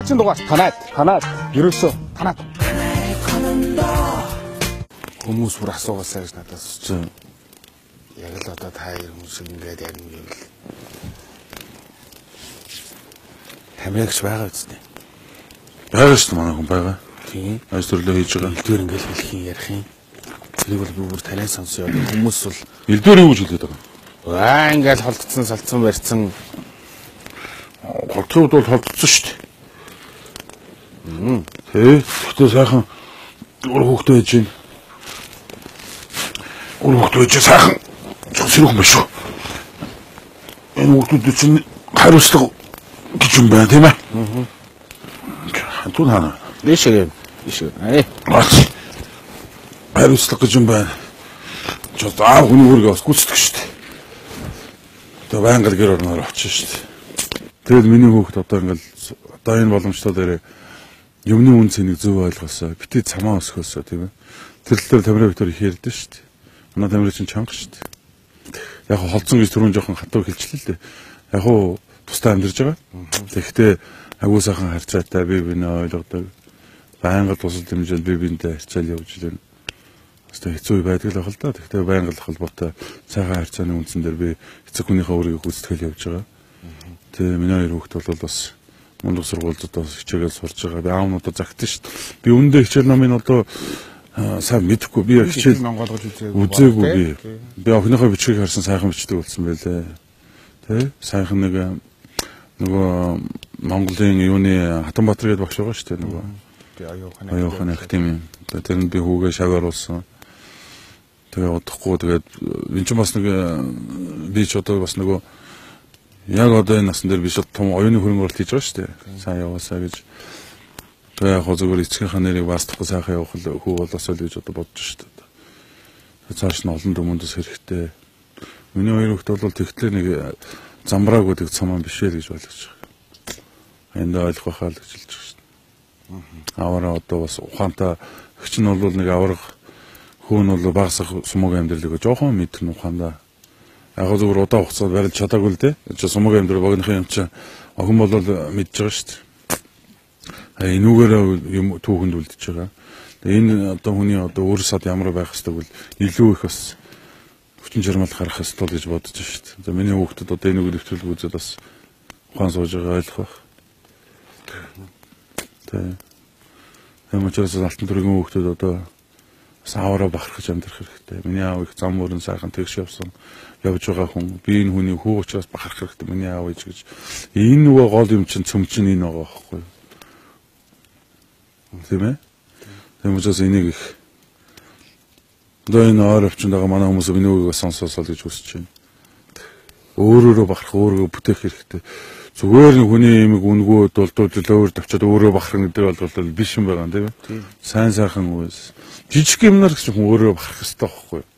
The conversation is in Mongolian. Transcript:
чин дугаар танаад ерөөсөө танаад хүмүүс бүр асуугаасаа гэж надаас чинь яг л одоо та хүмүүс ингээд яг юм л хамрагч байгаа үстэй. Байгаа шүү дээ манай хүн байгаа. Тийм. Ажил төрлөө хийж байгаа. Элдвэр ингээд хэлэх юм ярих юм. Тэрийг бол би бүр танаас сонсё. Хүмүүс бол элдвэр юу гэж хэлээд байгаа. Аа ингээд холдсон салцсан барьсан. Голтууд бол холдсон шүү дээ. Тэгтээ сайхан өөр хөөхтэй байж гин. Өөр хөөхтэй байж сайхан зөвсөрөх юм шүү. Энэ хүүхдүүд чинь хариуцлага гэж юм байна тийм ээ. Хантун хана. Ишээ. Хариуцлага гэж юм байна. Чод аа хүний өөргөө бас гүйцэтгэх шүү дээ. Тэгээ байнга гэр орноор очиж шүү дээ. Тэгэл миний хүүхд одоо ингээл одоо энэ боломжтой дээр юмны үн цэнийг зөв ойлгосоо, битээ цамаа өсгөөсөө тийм ээ. Тэр тамирын Виктор их ярьдэн шүү дээ. Манай тамирын чинь чанга шүү дээ. Яг холцсон гэж түрүүн жоохон хатуу хэлчихлээ л дээ. Яг тустай амьдарч байгаа. Тэгэхдээ агуу сайхан харьцаатай би бинээ ойлгодог. Байнга тусал дэмжил би бинтэй харьцаал явж илэн. Хэвээ хэцүү байдаг л ахал да. Тэгэхдээ байнга л холбоотой сайхан харьцааны үндсэн дээр би эцэг хүнийхээ өөрийгөө гүйцэтгэл явж байгаа. Тэгээ миний хоёр хүүхд бол бас мундаг сургуульд одоо хичээгээл сурж байгаа. Би аав нь одоо загтсан шүү дээ. Би үндэ хичээл номын одоо сайн мэдэхгүй би хичээл үзээгүй би. Би охиныхоо бичгийг харсан сайхан бичдэг болсон байлээ. Тэ сайхан нөгөө Монголын юуны Хатанбаатар гэдэг багш байгаа шүү дээ нөгөө. Би аюуханы академи. Тэр нь би хүүгээ шавааруулсан. Тэгээ удахгүй тэгээд энэ ч бас би ч одоо бас нөгөө яг одоо энэ насн дээр биш том оюуны хөрөнгө оруулалт хийж байгаа шүү дээ. Сайн яваасаа гэж. Тэгээ яг зөвхөн эцгийнхаа нэрийг баасдахгүй сайхан явах хүү болоосоо л гэж одоо бодож шүү дээ. Цааш нь олон хүмүүст хэрэгтэй. Миний хоёр хүүхд бол тэгтлээ нэг замбрааг гэдэг цамаа биш ээ гэж ойлгож байгаа. Энд ойлгох хаа л гэж хэлж байгаа шүү дээ. Аваараа одоо бас ухаантай эгч нь бол нэг авраг хүүн бол багасах сумог амьдралыг жоохон мэднэ ухаандаа. Яг зөвхөн удаа хугацаад барилж чадаагүй л дээ. Сумаг амьдрал богинохын юм чинь охин бол мэдж байгаа шүү дээ. Энүүгээр юм түүхэнд үлдэж байгаа. Энэ одоо хүний одоо өөр сад ямар байх хэвээр бол илүү их бас хүчин чармал гарах хэвээр гэж бодож байна шүү дээ. За миний хүүхдэд одоо энүүгээр нэвтрүүлэг үзээд бас ухаан сууж байгаа ойлгох байх. Тийм учраас алтан төргийн хүүхдэд одоо саваараа бахархаж амьдрах хэрэгтэй. Миний аав их зам мөрөн сайхан тэгш явсан. Явж байгаа хүн би энэ хүний хүү учраас бахархах хэрэгтэй. Миний аав ээж гэж. Энэ нөгөө гол юм чинь цөм чинь энэ байгаа байхгүй юу? Тийм ээ? Тийм учраас энийг их энэ ойр өвчнөд байгаа манай хүмүүс миний үгийг сонсоосоо гэж хүсэж байна. Өөрөөрөө бахарх, өөрийгөө бүтээх хэрэгтэй. Зүгээр нэг хүний имийг үнгүү дулдуулж өөр давчаад өөрөө бахарх гэдэг бол биш юм байгаа юм тийм ээ? Сайн сайхан үгээс жижиг юмнаар ч хүн өөрөө бахарх хэрэгтэй байхгүй юу?